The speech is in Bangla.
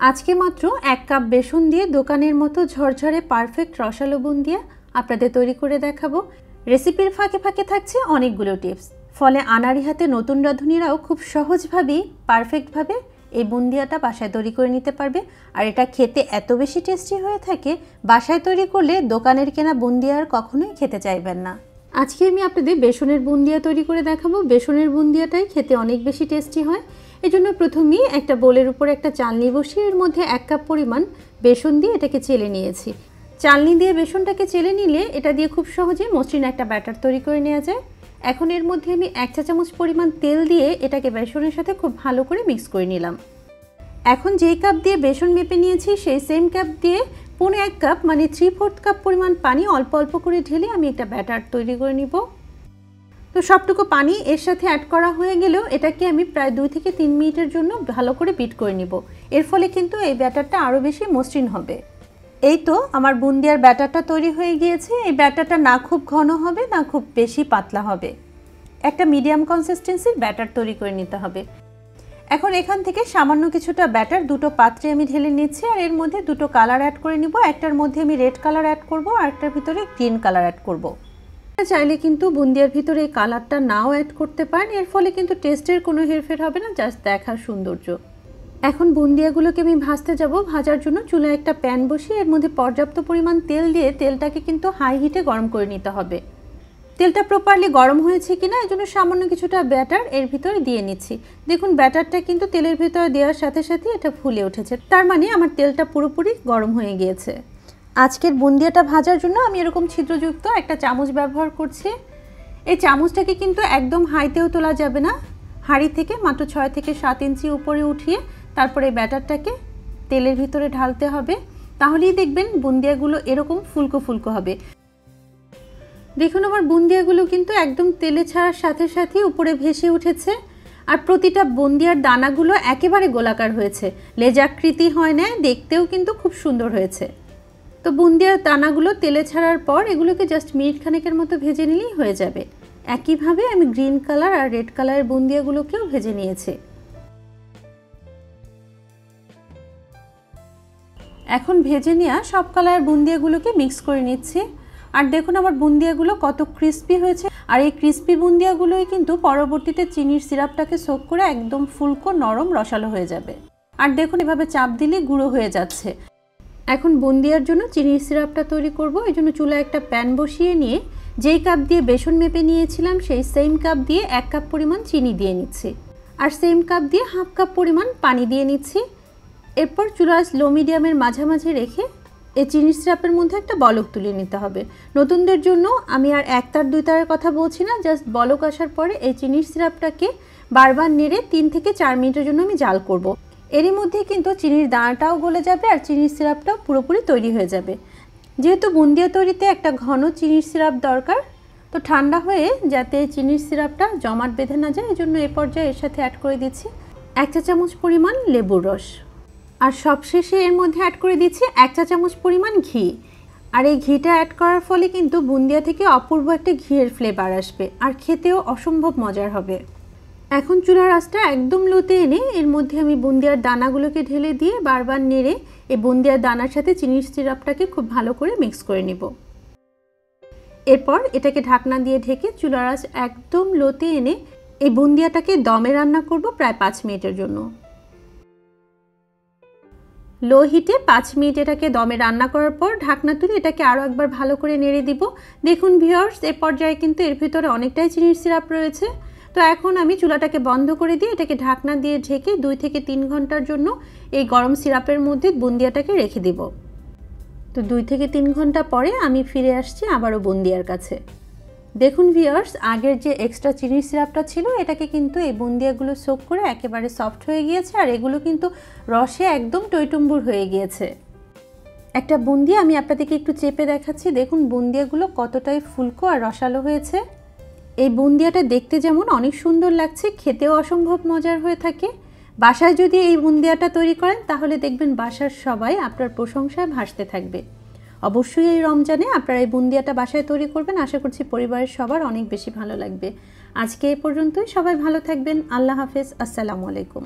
আজকে মাত্র 1 কাপ বেসন দিয়ে দোকানের মতো ঝরঝরে পারফেক্ট রসালো বুন্দিয়া আপনাদের তৈরি করে দেখাবো। রেসিপির ফাঁকে ফাঁকে থাকছে অনেকগুলো টিপস, ফলে আনাড়ি হাতে নতুন রাঁধুনিরাও খুব সহজভাবেই পারফেক্টভাবে এই বুন্দিয়াটা বাসায় তৈরি করে নিতে পারবে। আর এটা খেতে এত বেশি টেস্টি হয়ে থাকে, বাসায় তৈরি করলে দোকানের কেনা বুন্দিয়া আর কখনোই খেতে চাইবেন না। আজকে আমি আপনাদের বেসনের বুন্দিয়া তৈরি করে দেখাবো। বেসনের বুন্দিয়াটাই খেতে অনেক বেশি টেস্টি হয়। এই জন্য প্রথমেই একটা বোলের উপরে একটা চালনি বসিয়ে এর মধ্যে 1 কাপ পরিমাণ বেসন দিয়ে এটাকে চেলে নিয়েছি। চালনি দিয়ে বেসনটাকে চেলে নিলে এটা দিয়ে খুব সহজে মসৃণ একটা ব্যাটার তৈরি করে নেওয়া যায়। এখন এর মধ্যে আমি 1 চা চামচ পরিমাণ তেল দিয়ে এটাকে বেসনের সাথে খুব ভালো করে মিক্স করে নিলাম। এখন যেই কাপ দিয়ে বেসন মেপে নিয়েছি সেই সেম কাপ দিয়ে 1.5 কাপ মানে 3/4 কাপ পরিমাণ পানি অল্প অল্প করে ঢেলে আমি একটা ব্যাটার তৈরি করে নিব। তো সবটুকু পানি এর সাথে অ্যাড করা হয়ে গেলেও এটাকে আমি প্রায় 2 থেকে 3 মিনিটের জন্য ভালো করে বিট করে নিব। এর ফলে কিন্তু এই ব্যাটারটা আরও বেশি মসৃণ হবে। এই তো আমার বুন্দিয়ার ব্যাটারটা তৈরি হয়ে গিয়েছে। এই ব্যাটারটা না খুব ঘন হবে না খুব বেশি পাতলা হবে, একটা মিডিয়াম কনসিস্টেন্সির ব্যাটার তৈরি করে নিতে হবে। এখন এখান থেকে সামান্য কিছুটা ব্যাটার দুটো পাত্রে আমি ঢেলে নিচ্ছি আর এর মধ্যে দুটো কালার অ্যাড করে নিব। একটার মধ্যে আমি রেড কালার অ্যাড করব আর একটার ভিতরে গ্রিন কালার অ্যাড করব। চাইলে কিন্তু বুন্দিয়ার ভিতরে এই কালারটা নাও অ্যাড করতে পারেন, এর ফলে কিন্তু টেস্টের কোনো হেরফের হবে না, জাস্ট দেখার সৌন্দর্য। এখন বুন্দিয়াগুলোকে আমি ভাজতে যাব। ভাজার জন্য চুলায় একটা প্যান বসিয়ে এর মধ্যে পর্যাপ্ত পরিমাণ তেল দিয়ে তেলটাকে কিন্তু হাই হিটে গরম করে নিতে হবে। তেলটা প্রপারলি গরম হয়েছে কিনা এই জন্য সামান্য কিছুটা ব্যাটার এর ভিতরে দিয়ে নিচ্ছি। দেখুন ব্যাটারটা কিন্তু তেলের ভিতরে দেওয়ার সাথে সাথে এটা ফুলে উঠেছে, তার মানে আমার তেলটা পুরোপুরি গরম হয়ে গিয়েছে। আজকের বুন্দিয়াটা ভাজার জন্য আমি এরকম ছিদ্রযুক্ত একটা চামচ ব্যবহার করছি। এই চামচটাকে কিন্তু একদম হাইতেও তোলা যাবে না, হাঁড়ি থেকে মাত্র 6 থেকে 7 ইঞ্চি উপরে উঠিয়ে তারপরে ব্যাটারটাকে তেলের ভিতরে ঢালতে হবে। তাহলেই দেখবেন বুন্দিয়াগুলো এরকম ফুলকো ফুলকো হবে। দেখুন আমার বুন্দিয়াগুলো কিন্তু একদম তেলে ছাড়ার সাথে সাথে উপরে ভেসে উঠেছে আর প্রতিটা বুন্দিয়ার দানাগুলো একেবারে গোলাকার হয়েছে, লেজাকৃতি হয় না, দেখতেও কিন্তু খুব সুন্দর হয়েছে। তো বুন্দিয়ার দানাগুলো তেলে ছাড়ার পর এগুলোকে জাস্ট মিনিট খানেকের মতো ভেজে নিলেই হয়ে যাবে। একইভাবে আমি গ্রিন কালার আর রেড কালারের বুন্দিয়াগুলোকেও ভেজে নিয়েছি। এখন ভেজে নেওয়া সব কালার বুন্দিয়াগুলোকে মিক্স করে নিচ্ছি। আর দেখুন আমার বুন্দিয়াগুলো কত ক্রিস্পি হয়েছে। আর এই ক্রিস্পি বুন্দিয়াগুলোই কিন্তু পরবর্তীতে চিনির সিরাপটাকে সোক করে একদম ফুলকো নরম রসালো হয়ে যাবে। আর দেখুন এভাবে চাপ দিলে গুঁড়ো হয়ে যাচ্ছে। এখন বুন্দিয়ার জন্য চিনির সিরাপটা তৈরি করব। এই জন্য চুলায় একটা প্যান বসিয়ে নিয়ে যেই কাপ দিয়ে বেসন মেপে নিয়েছিলাম সেই সেম কাপ দিয়ে 1 কাপ পরিমাণ চিনি দিয়ে নিচ্ছি আর সেম কাপ দিয়ে 1/2 কাপ পরিমাণ পানি দিয়ে নিচ্ছি। এরপর চুলা লো মিডিয়ামের মাঝামাঝি রেখে এই চিনির সিরাপের মধ্যে একটা বলক তুলে নিতে হবে। নতুনদের জন্য আমি আর 1 তার 2 তারের কথা বলছি না, জাস্ট বলক আসার পরে এই চিনির সিরাপটাকে বারবার নেড়ে 3 থেকে 4 মিনিটের জন্য আমি জাল করব। এরই মধ্যে কিন্তু চিনির দানাটাও গলে যাবে আর চিনির সিরাপটাও পুরোপুরি তৈরি হয়ে যাবে। যেহেতু বুন্দিয়া তৈরিতে একটা ঘন চিনির সিরাপ দরকার, তো ঠান্ডা হয়ে যাতে চিনির সিরাপটা জমাট বেঁধে না যায় এই জন্য এই পর্যায়ে এর সাথে অ্যাড করে দিচ্ছি 1 চা চামচ পরিমাণ লেবুর রস আর সবশেষে এর মধ্যে অ্যাড করে দিচ্ছি 1 চা চামচ পরিমাণ ঘি। আর এই ঘিটা অ্যাড করার ফলে কিন্তু বুন্দিয়া থেকে অপূর্ব একটা ঘিয়ের ফ্লেভার আসবে আর খেতেও অসম্ভব মজার হবে। এখন চুলার আঁচটা একদম লোতে এনে এর মধ্যে আমি বুন্দিয়ার দানাগুলোকে ঢেলে দিয়ে বারবার নেড়ে এই বুন্দিয়ার দানার সাথে চিনির সিরাপটাকে খুব ভালো করে মিক্স করে নেব। এরপর এটাকে ঢাকনা দিয়ে ঢেকে চুলার আঁচ একদম লোতে এনে এই বুন্দিয়াটাকে দমে রান্না করব প্রায় 5 মিনিটের জন্য। লো হিটে 5 মিনিট এটাকে দমে রান্না করার পর ঢাকনা তুলে এটাকে আরও একবার ভালো করে নেড়ে দিব। দেখুন ভিউয়ার্স এ পর্যায়ে কিন্তু এর ভিতরে অনেকটাই চিনির সিরাপ রয়েছে। তো এখন আমি চুলাটাকে বন্ধ করে দিয়ে এটাকে ঢাকনা দিয়ে ঢেকে 2 থেকে 3 ঘন্টার জন্য এই গরম সিরাপের মধ্যে বুন্দিয়াটাকে রেখে দেব। তো 2 থেকে 3 ঘন্টা পরে আমি ফিরে আসছি আবারও বুন্দিয়ার কাছে। দেখুন ভিউয়ার্স আগের যে এক্সট্রা চিনির সিরাপটা ছিল এটাকে কিন্তু এই বুন্দিয়াগুলো সোক করে একেবারে সফট হয়ে গিয়েছে আর এগুলো কিন্তু রসে একদম টইটুম্বুর হয়ে গিয়েছে। একটা বুন্দিয়া আমি আপনাদেরকে একটু চেপে দেখাচ্ছি। দেখুন বুন্দিয়াগুলো কতটাই ফুলকো আর রসালো হয়েছে। এই বুন্দিয়াটা দেখতে যেমন অনেক সুন্দর লাগছে, খেতেও অসম্ভব মজার হয়ে থাকে। বাসায় যদি এই বুন্দিয়াটা তৈরি করেন তাহলে দেখবেন বাসার সবাই আপনার প্রশংসায় ভাসতে থাকবে। অবশ্যই এই রমজানে আপনারা এই বুন্দিয়াটা বাসায় তৈরি করবেন, আশা করছি পরিবারের সবার অনেক বেশি ভালো লাগবে। আজকে এই পর্যন্তই, সবাই ভালো থাকবেন। আল্লাহ হাফেজ, আসসালামু আলাইকুম।